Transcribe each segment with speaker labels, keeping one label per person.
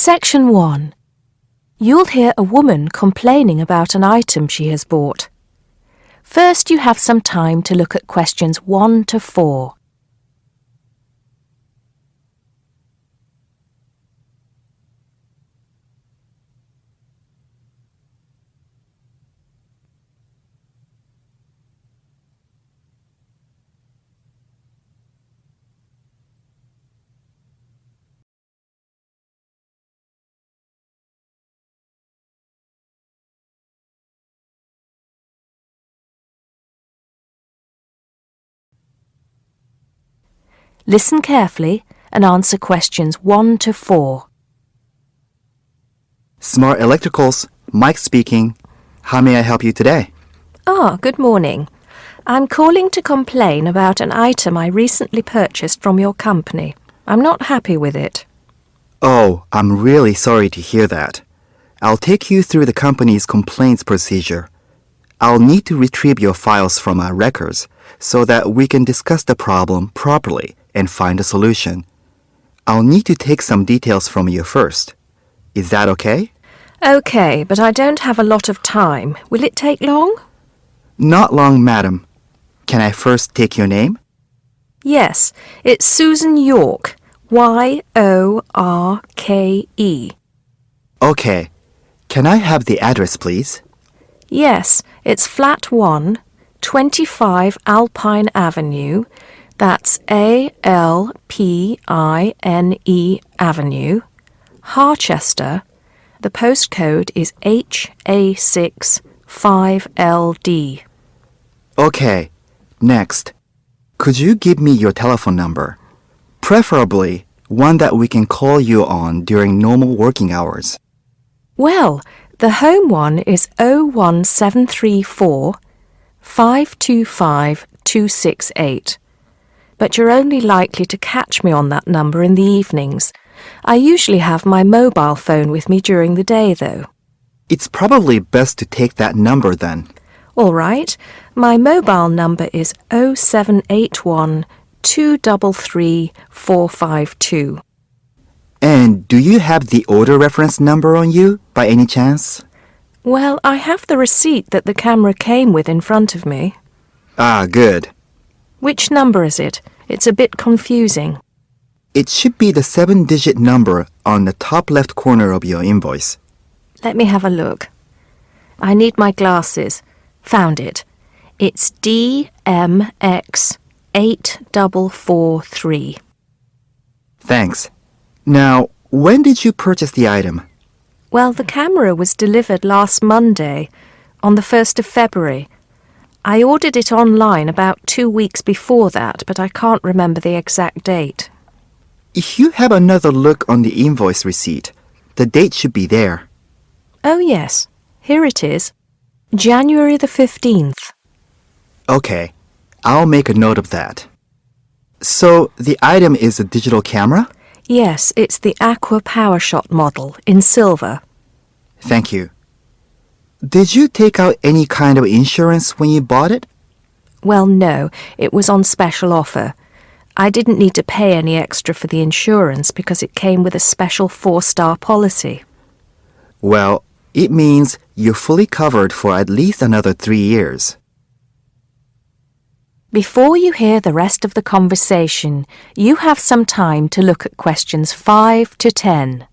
Speaker 1: Section 1. You'll hear a woman complaining about an item she has bought. First, you have some time to look at questions 1 to 4. Listen carefully and answer questions 1 to 4.
Speaker 2: Smart Electricals, Mike speaking. How may I help you today?
Speaker 1: Good morning. I'm calling to complain about an item I recently purchased from your company. I'm not happy with it.
Speaker 2: Oh, I'm really sorry to hear that. I'll take you through the company's complaints procedure. I'll need to retrieve your files from our records so that we can discuss the problem properly and find a solution. I'll need to take some details from you first. Is that okay?
Speaker 1: Okay, but I don't have a lot of time. Will it take long?
Speaker 2: Not long, madam. Can I first take your name?
Speaker 1: Yes, it's Susan Yorke. Yorke.
Speaker 2: Okay. Can I have the address, please?
Speaker 1: Yes, it's Flat 1, 25 Alpine Avenue. That's Alpine Avenue, Harchester. The postcode is HA6 5LD.
Speaker 2: Okay. Next. Could you give me your telephone number? Preferably one that we can call you on during normal working hours.
Speaker 1: Well, the home one is 01734 525 268. But you're only likely to catch me on that number in the evenings. I usually have my mobile phone with me during the day, though.
Speaker 2: It's probably best to take that number then.
Speaker 1: All right. My mobile number is 0781 233 452.
Speaker 2: And do you have the order reference number on you, by any chance?
Speaker 1: Well, I have the receipt that the camera came with in front of me.
Speaker 2: Ah, good.
Speaker 1: Which number is it? It's a bit confusing.
Speaker 2: It should be the 7-digit number on the top left corner of your invoice.
Speaker 1: Let me have a look. I need my glasses. Found it. It's DMX 8443.
Speaker 2: Thanks. Now, when did you purchase the item?
Speaker 1: Well, the camera was delivered last Monday, on the 1st of February. I ordered it online about 2 weeks before that, but I can't remember the exact date.
Speaker 2: If you have another look on the invoice receipt, the date should be there.
Speaker 1: Oh, yes. Here it is. January the 15th.
Speaker 2: Okay, I'll make a note of that. So, the item is a digital camera?
Speaker 1: Yes, it's the Aqua PowerShot model in silver.
Speaker 2: Thank you. Did you take out any kind of insurance when you bought it?
Speaker 1: Well, no, it was on special offer. I didn't need to pay any extra for the insurance because it came with a special 4-star policy.
Speaker 2: Well, it means you're fully covered for at least another 3 years.
Speaker 1: Before you hear the rest of the conversation, you have some time to look at questions 5 to 10.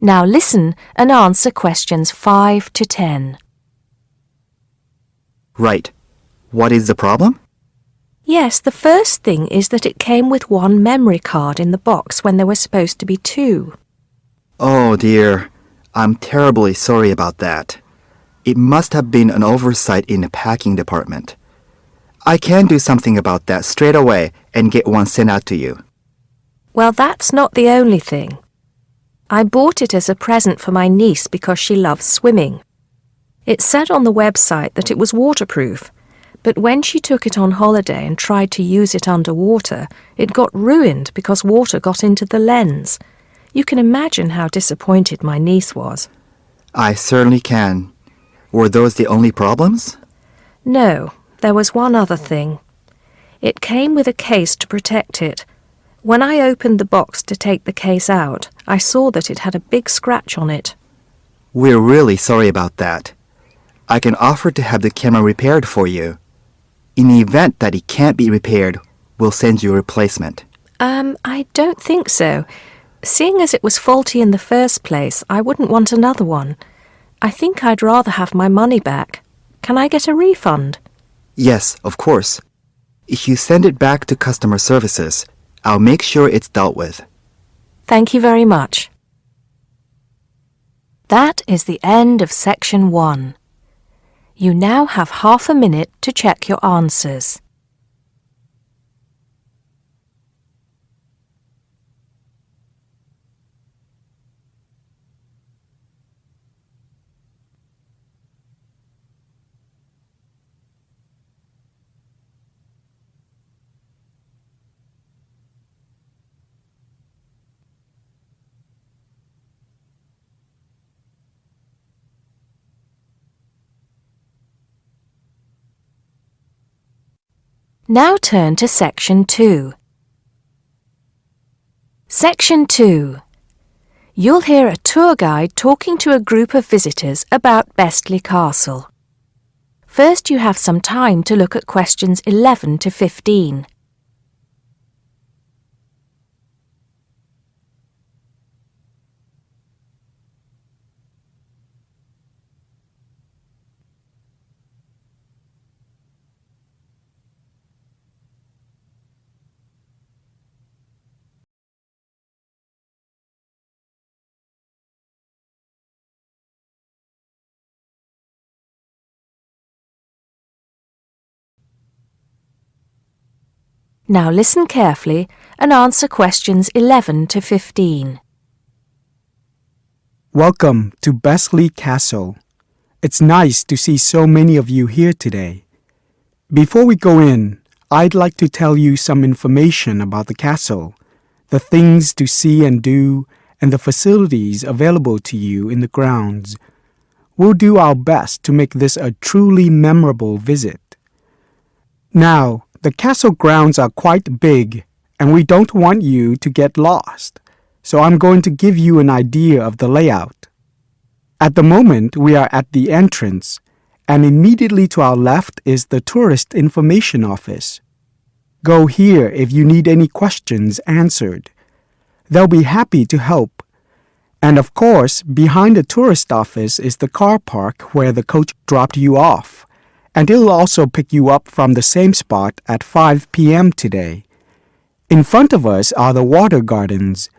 Speaker 1: Now listen and answer questions 5 to 10.
Speaker 2: Right. What is the problem?
Speaker 1: Yes, the first thing is that it came with 1 memory card in the box when there were supposed to be 2.
Speaker 2: Oh dear, I'm terribly sorry about that. It must have been an oversight in the packing department. I can do something about that straight away and get one sent out to you.
Speaker 1: Well, that's not the only thing. I bought it as a present for my niece because she loves swimming. It said on the website that it was waterproof, but when she took it on holiday and tried to use it underwater, it got ruined because water got into the lens. You can imagine how disappointed my niece was.
Speaker 2: I certainly can. Were those the only problems?
Speaker 1: No, there was one other thing. It came with a case to protect it. When I opened the box to take the case out, I saw that it had a big scratch on it.
Speaker 2: We're really sorry about that. I can offer to have the camera repaired for you. In the event that it can't be repaired, we'll send you a replacement.
Speaker 1: I don't think so. Seeing as it was faulty in the first place, I wouldn't want another one. I think I'd rather have my money back. Can I get a refund?
Speaker 2: Yes, of course. If you send it back to customer services, I'll make sure it's dealt with.
Speaker 1: Thank you very much. That is the end of section 1. You now have half a minute to check your answers. Now turn to Section 2. Section 2. You'll hear a tour guide talking to a group of visitors about Bestley Castle. First, you have some time to look at questions 11 to 15. Now listen carefully and answer questions 11 to 15.
Speaker 3: Welcome to Bestley Castle. It's nice to see so many of you here today. Before we go in, I'd like to tell you some information about the castle, the things to see and do, and the facilities available to you in the grounds. We'll do our best to make this a truly memorable visit. Now, the castle grounds are quite big, and we don't want you to get lost, so I'm going to give you an idea of the layout. At the moment, we are at the entrance, and immediately to our left is the Tourist Information Office. Go here if you need any questions answered. They'll be happy to help. And of course, behind the tourist office is the car park where the coach dropped you off. And it'll also pick you up from the same spot at 5 p.m. today. In front of us are the water gardens.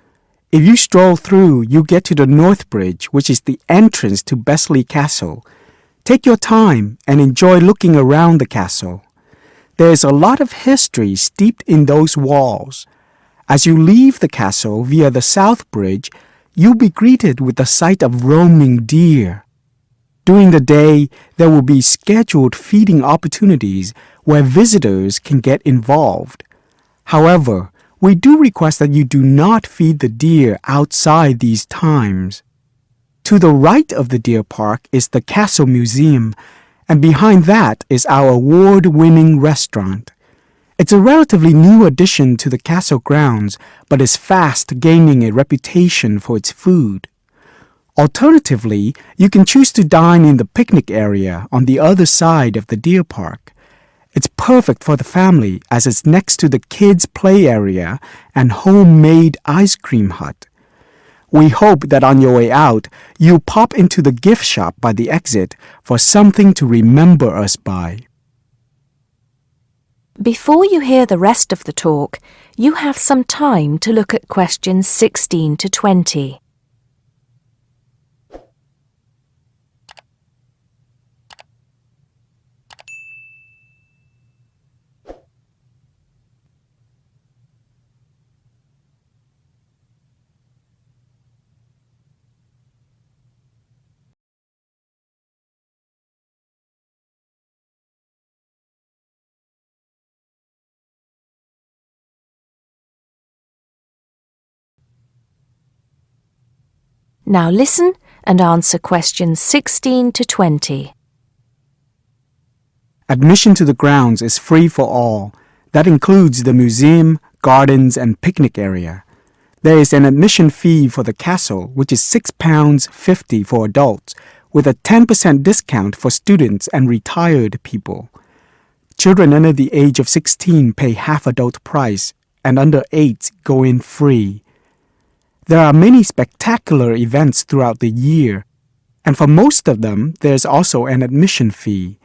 Speaker 3: If you stroll through, you get to the North Bridge, which is the entrance to Bestley Castle. Take your time and enjoy looking around the castle. There is a lot of history steeped in those walls. As you leave the castle via the South Bridge, you'll be greeted with the sight of roaming deer. During the day, there will be scheduled feeding opportunities where visitors can get involved. However, we do request that you do not feed the deer outside these times. To the right of the deer park is the Castle Museum, and behind that is our award-winning restaurant. It's a relatively new addition to the castle grounds, but is fast gaining a reputation for its food. Alternatively, you can choose to dine in the picnic area on the other side of the deer park. It's perfect for the family as it's next to the kids' play area and homemade ice cream hut. We hope that on your way out, you'll pop into the gift shop by the exit for something to remember us by.
Speaker 1: Before you hear the rest of the talk, you have some time to look at questions 16 to 20. Now listen and answer questions 16 to 20.
Speaker 3: Admission to the grounds is free for all. That includes the museum, gardens, and picnic area. There is an admission fee for the castle, which is £6.50 for adults, with a 10% discount for students and retired people. Children under the age of 16 pay half adult price, and under 8 go in free. There are many spectacular events throughout the year, and for most of them, there's also an admission fee.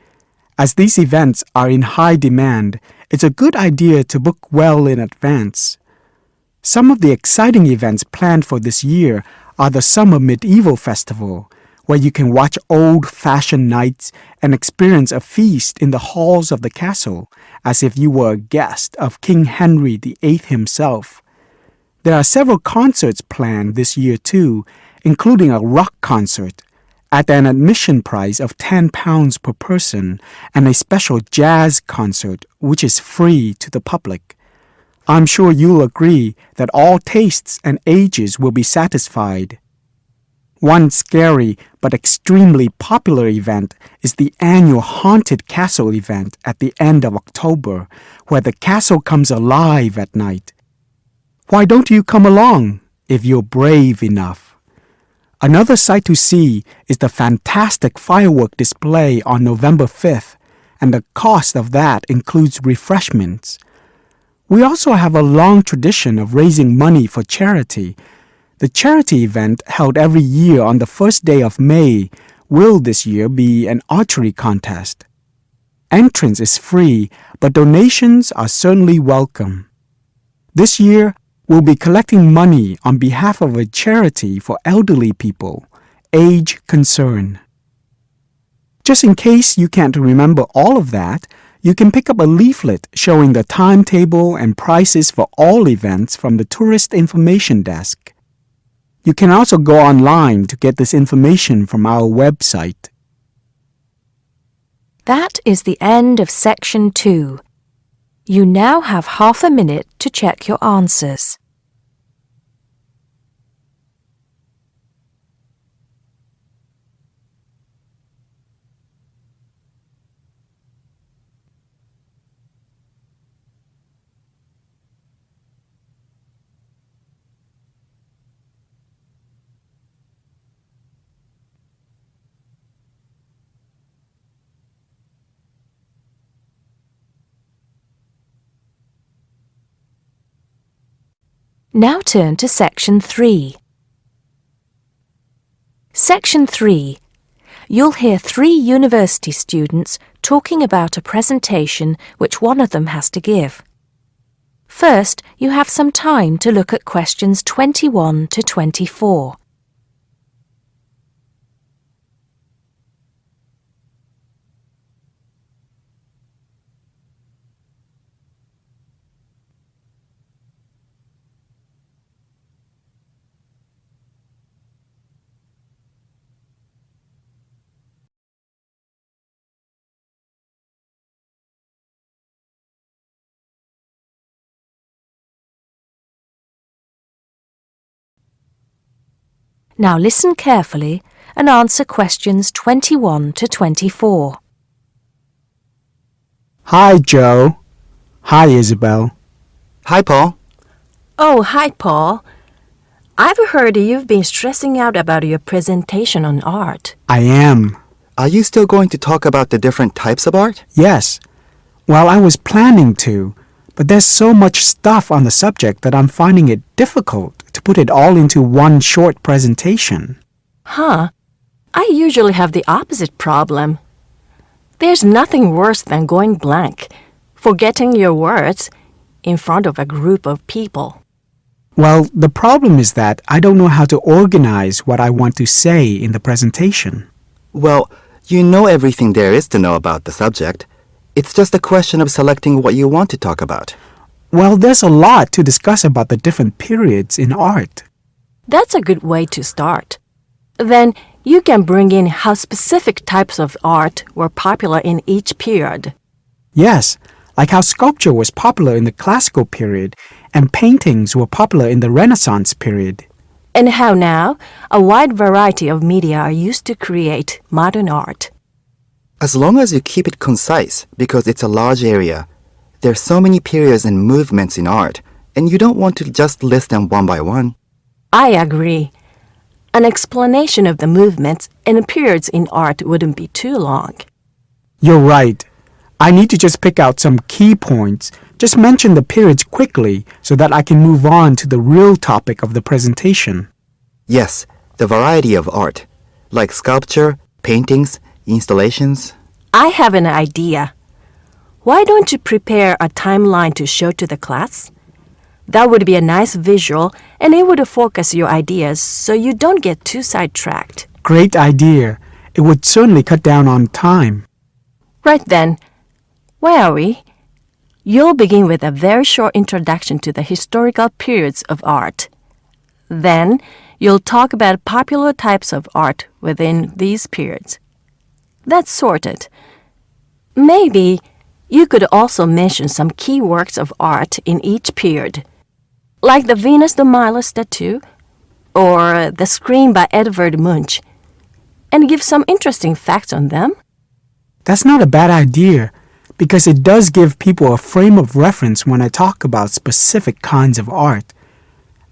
Speaker 3: As these events are in high demand, it's a good idea to book well in advance. Some of the exciting events planned for this year are the Summer Medieval Festival, where you can watch old-fashioned nights and experience a feast in the halls of the castle, as if you were a guest of King Henry VIII himself. There are several concerts planned this year too, including a rock concert, at an admission price of £10 per person, and a special jazz concert, which is free to the public. I'm sure you'll agree that all tastes and ages will be satisfied. One scary but extremely popular event is the annual Haunted Castle event at the end of October, where the castle comes alive at night. Why don't you come along, if you're brave enough? Another sight to see is the fantastic firework display on November 5th, and the cost of that includes refreshments. We also have a long tradition of raising money for charity. The charity event held every year on the first day of May will this year be an archery contest. Entrance is free, but donations are certainly welcome. This year, we'll be collecting money on behalf of a charity for elderly people, Age Concern. Just in case you can't remember all of that, you can pick up a leaflet showing the timetable and prices for all events from the Tourist Information Desk. You can also go online to get this information from our website.
Speaker 1: That is the end of Section 2. You now have half a minute to check your answers. Now turn to Section 3. Section 3. You'll hear 3 university students talking about a presentation which one of them has to give. First, you have some time to look at questions 21 to 24. Now listen carefully and answer questions 21 to 24.
Speaker 3: Hi, Joe. Hi, Isabel.
Speaker 2: Hi, Paul.
Speaker 4: Oh, hi, Paul. I've heard you've been stressing out about your presentation on art.
Speaker 3: I am.
Speaker 2: Are you still going to talk about the different types of art?
Speaker 3: Yes. Well, I was planning to, but there's so much stuff on the subject that I'm finding it difficult to put it all into one short presentation.
Speaker 4: Huh? I usually have the opposite problem. There's nothing worse than going blank, forgetting your words in front of a group of people.
Speaker 3: Well, the problem is that I don't know how to organize what I want to say in the presentation.
Speaker 2: Well, you know everything there is to know about the subject. It's just a question of selecting what you want to talk about.
Speaker 3: Well, there's a lot to discuss about the different periods in art.
Speaker 4: That's a good way to start. Then you can bring in how specific types of art were popular in each period.
Speaker 3: Yes, like how sculpture was popular in the classical period and paintings were popular in the Renaissance period.
Speaker 4: and how now a wide variety of media are used to create modern art.
Speaker 2: As long as you keep it concise, because it's a large area, there are so many periods and movements in art, and you don't want to just list them one by one.
Speaker 4: I agree. An explanation of the movements and periods in art wouldn't be too long.
Speaker 3: You're right. I need to just pick out some key points. Just mention the periods quickly so that I can move on to the real topic of the presentation.
Speaker 2: Yes, the variety of art, like sculpture, paintings, installations.
Speaker 4: I have an idea. Why don't you prepare a timeline to show to the class? That would be a nice visual, and it would focus your ideas so you don't get too sidetracked.
Speaker 3: Great idea. It would certainly cut down on time.
Speaker 4: Right then, where are we? You'll begin with a very short introduction to the historical periods of art. Then, you'll talk about popular types of art within these periods. That's sorted. Maybe you could also mention some key works of art in each period, like the Venus de Milo statue or the Scream by Edvard Munch, and give some interesting facts on them.
Speaker 3: That's not a bad idea, because it does give people a frame of reference when I talk about specific kinds of art.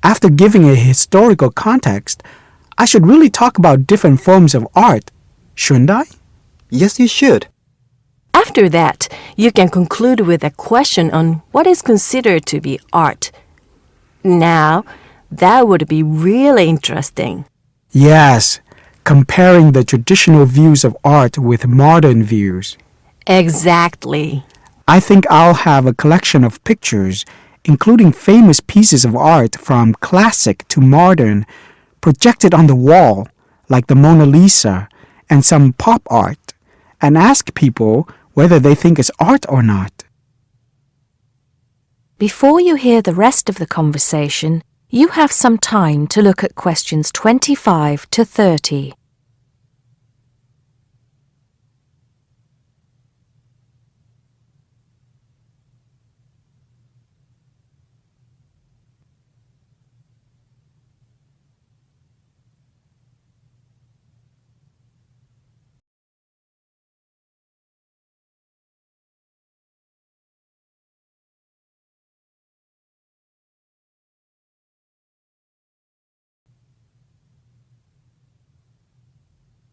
Speaker 3: After giving a historical context, I should really talk about different forms of art, shouldn't I?
Speaker 2: Yes, you should.
Speaker 4: After that, you can conclude with a question on what is considered to be art. Now, that would be really interesting.
Speaker 3: Yes, comparing the traditional views of art with modern views.
Speaker 4: Exactly.
Speaker 3: I think I'll have a collection of pictures, including famous pieces of art from classic to modern, projected on the wall, like the Mona Lisa, and some pop art, and ask people whether they think it's art or not.
Speaker 1: Before you hear the rest of the conversation, you have some time to look at questions 25 to 30.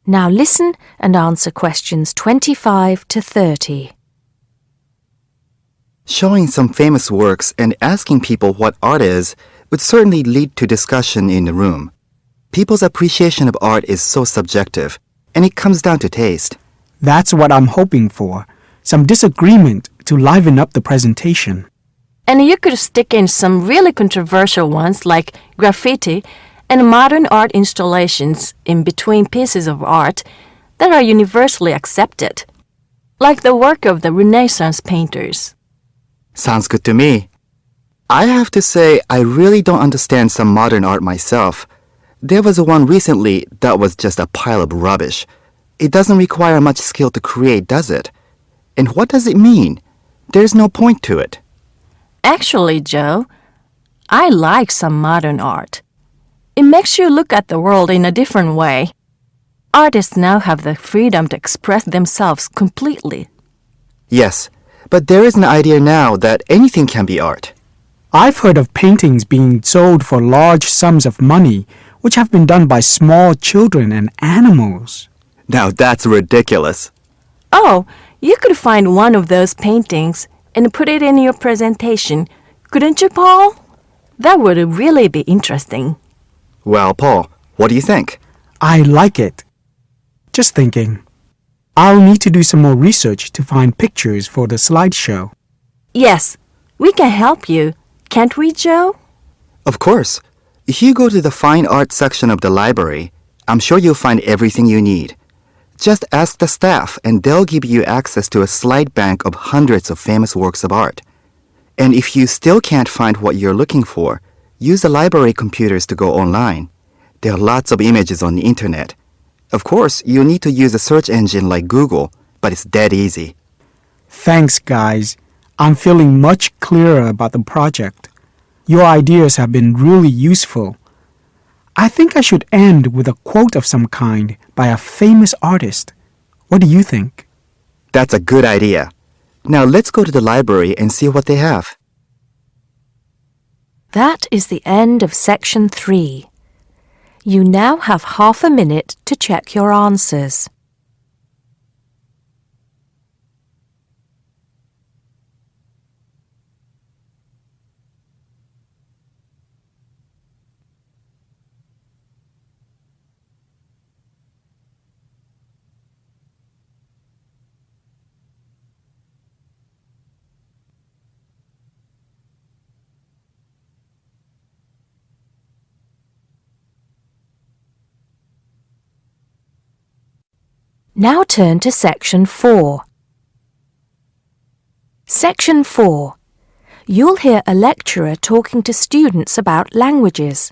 Speaker 1: Now listen and answer questions 25 to 30.
Speaker 2: Showing some famous works and asking people what art is would certainly lead to discussion in the room. People's appreciation of art is so subjective, and it comes down to taste.
Speaker 3: That's what I'm hoping for. Some disagreement to liven up the presentation.
Speaker 4: And you could stick in some really controversial ones like graffiti and modern art installations in between pieces of art that are universally accepted, like the work of the Renaissance painters.
Speaker 2: Sounds good to me. I have to say, I really don't understand some modern art myself. There was one recently that was just a pile of rubbish. It doesn't require much skill to create, does it? And what does it mean? There's no point to it.
Speaker 4: Actually, Joe, I like some modern art. It makes you look at the world in a different way. Artists now have the freedom to express themselves completely.
Speaker 2: Yes, but there is an idea now that anything can be art.
Speaker 3: I've heard of paintings being sold for large sums of money, which have been done by small children and animals.
Speaker 2: Now that's ridiculous.
Speaker 4: Oh, you could find one of those paintings and put it in your presentation, couldn't you, Paul? That would really be interesting.
Speaker 2: Well, Paul, what do you think?
Speaker 3: I like it. Just thinking. I'll need to do some more research to find pictures for the slideshow.
Speaker 4: Yes, we can help you, can't we, Joe?
Speaker 2: Of course. If you go to the fine art section of the library, I'm sure you'll find everything you need. Just ask the staff and they'll give you access to a slide bank of hundreds of famous works of art. And if you still can't find what you're looking for, use the library computers to go online. There are lots of images on the internet. Of course, you'll need to use a search engine like Google, but it's dead easy.
Speaker 3: Thanks, guys. I'm feeling much clearer about the project. Your ideas have been really useful. I think I should end with a quote of some kind by a famous artist. What do you think?
Speaker 2: That's a good idea. Now let's go to the library and see what they have.
Speaker 1: That is the end of section 3. You now have half a minute to check your answers. Now turn to section 4. Section 4. You'll hear a lecturer talking to students about languages.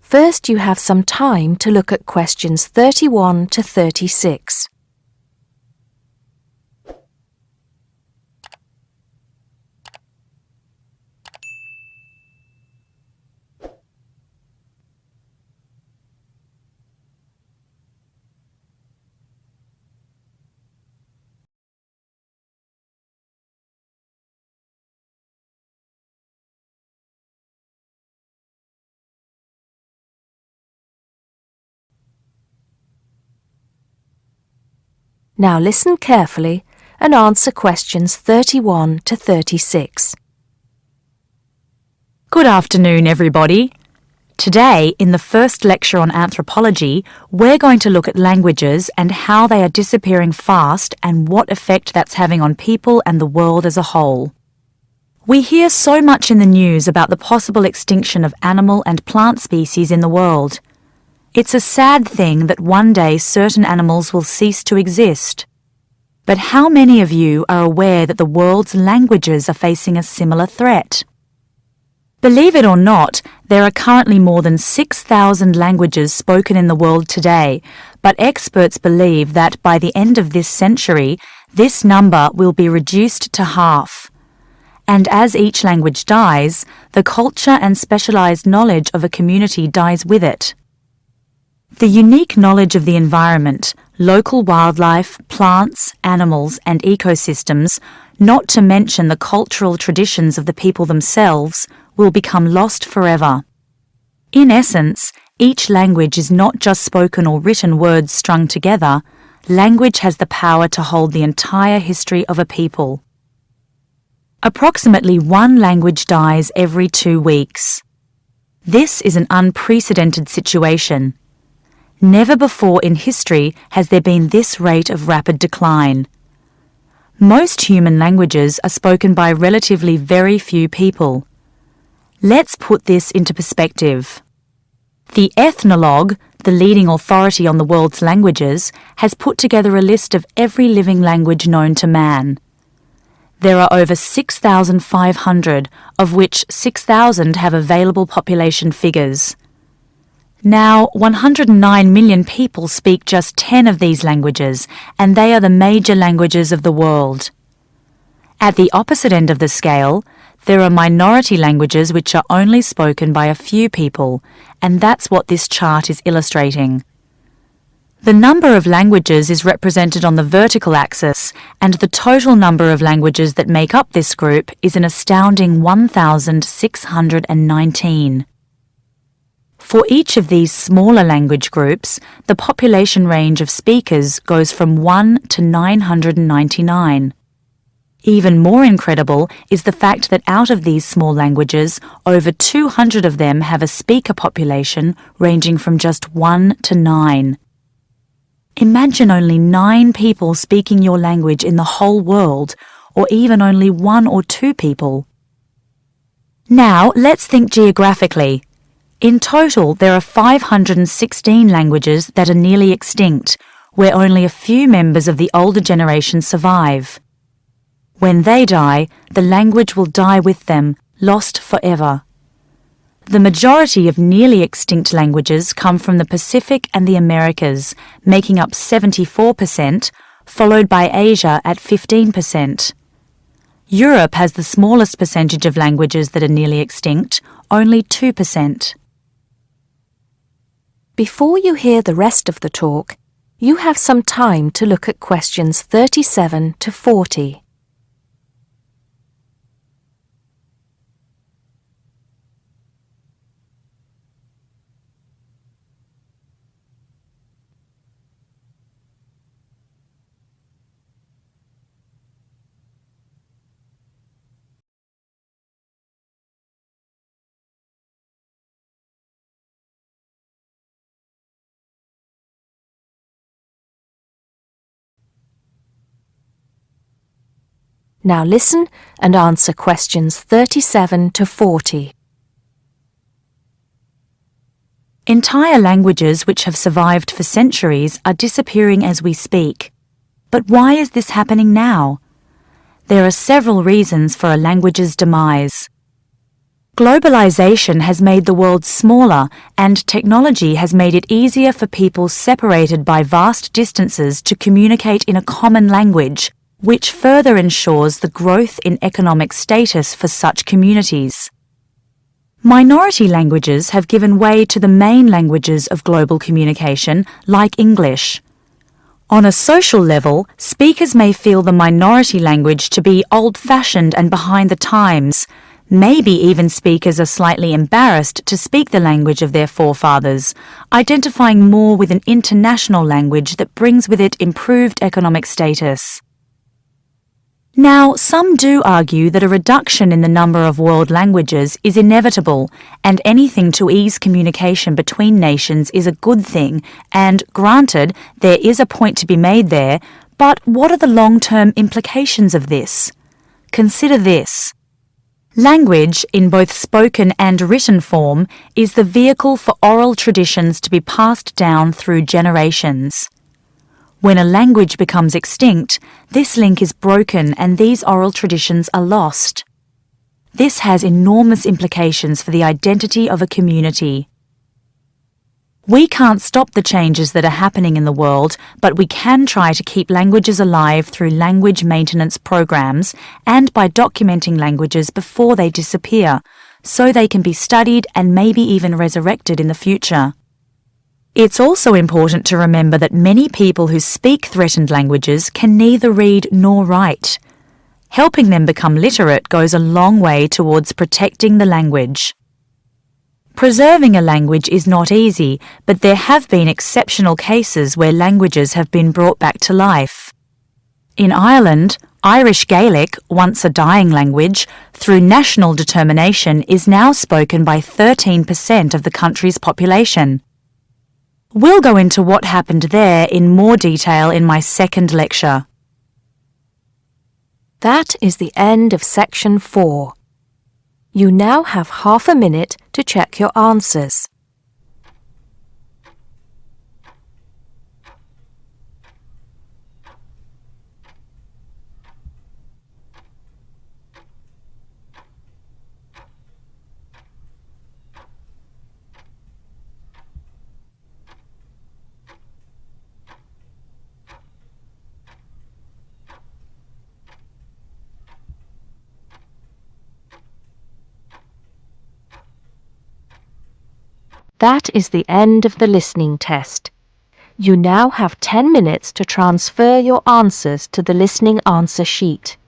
Speaker 1: First, you have some time to look at questions 31 to 36. Now listen carefully and answer questions 31 to 36.
Speaker 5: Good afternoon, everybody. Today, in the first lecture on anthropology, we're going to look at languages and how they are disappearing fast and what effect that's having on people and the world as a whole. We hear so much in the news about the possible extinction of animal and plant species in the world. It's a sad thing that one day certain animals will cease to exist. But how many of you are aware that the world's languages are facing a similar threat? Believe it or not, there are currently more than 6,000 languages spoken in the world today, but experts believe that by the end of this century, this number will be reduced to half. And as each language dies, the culture and specialized knowledge of a community dies with it. The unique knowledge of the environment, local wildlife, plants, animals, and ecosystems, not to mention the cultural traditions of the people themselves, will become lost forever. In essence, each language is not just spoken or written words strung together. Language has the power to hold the entire history of a people. Approximately one language dies every 2 weeks. This is an unprecedented situation. Never before in history has there been this rate of rapid decline. Most human languages are spoken by relatively very few people. Let's put this into perspective. The Ethnologue, the leading authority on the world's languages, has put together a list of every living language known to man. There are over 6,500, of which 6,000 have available population figures. Now, 109 million people speak just 10 of these languages, and they are the major languages of the world. At the opposite end of the scale, there are minority languages which are only spoken by a few people, and that's what this chart is illustrating. The number of languages is represented on the vertical axis, and the total number of languages that make up this group is an astounding 1,619. For each of these smaller language groups, the population range of speakers goes from 1 to 999. Even more incredible is the fact that out of these small languages, over 200 of them have a speaker population ranging from just 1 to 9. Imagine only 9 people speaking your language in the whole world, or even only 1 or 2 people. Now, let's think geographically. In total, there are 516 languages that are nearly extinct, where only a few members of the older generation survive. When they die, the language will die with them, lost forever. The majority of nearly extinct languages come from the Pacific and the Americas, making up 74%, followed by Asia at 15%. Europe has the smallest percentage of languages that are nearly extinct, only 2%.
Speaker 1: Before you hear the rest of the talk, you have some time to look at questions 37 to 40. Now listen and answer questions 37 to 40.
Speaker 5: Entire languages which have survived for centuries are disappearing as we speak. But why is this happening now? There are several reasons for a language's demise. Globalization has made the world smaller, and technology has made it easier for people separated by vast distances to communicate in a common language, which further ensures the growth in economic status for such communities. Minority languages have given way to the main languages of global communication, like English. On a social level, speakers may feel the minority language to be old-fashioned and behind the times. Maybe even speakers are slightly embarrassed to speak the language of their forefathers, identifying more with an international language that brings with it improved economic status. Now, some do argue that a reduction in the number of world languages is inevitable, and anything to ease communication between nations is a good thing, and granted, there is a point to be made there, but what are the long-term implications of this? Consider this. Language, in both spoken and written form, is the vehicle for oral traditions to be passed down through generations. When a language becomes extinct, this link is broken and these oral traditions are lost. This has enormous implications for the identity of a community. We can't stop the changes that are happening in the world, but we can try to keep languages alive through language maintenance programs and by documenting languages before they disappear, so they can be studied and maybe even resurrected in the future. It's also important to remember that many people who speak threatened languages can neither read nor write. Helping them become literate goes a long way towards protecting the language. Preserving a language is not easy, but there have been exceptional cases where languages have been brought back to life. In Ireland, Irish Gaelic, once a dying language, through national determination is now spoken by 13% of the country's population. We'll go into what happened there in more detail in my second lecture.
Speaker 1: That is the end of section 4. You now have half a minute to check your answers. That is the end of the listening test. You now have 10 minutes to transfer your answers to the listening answer sheet.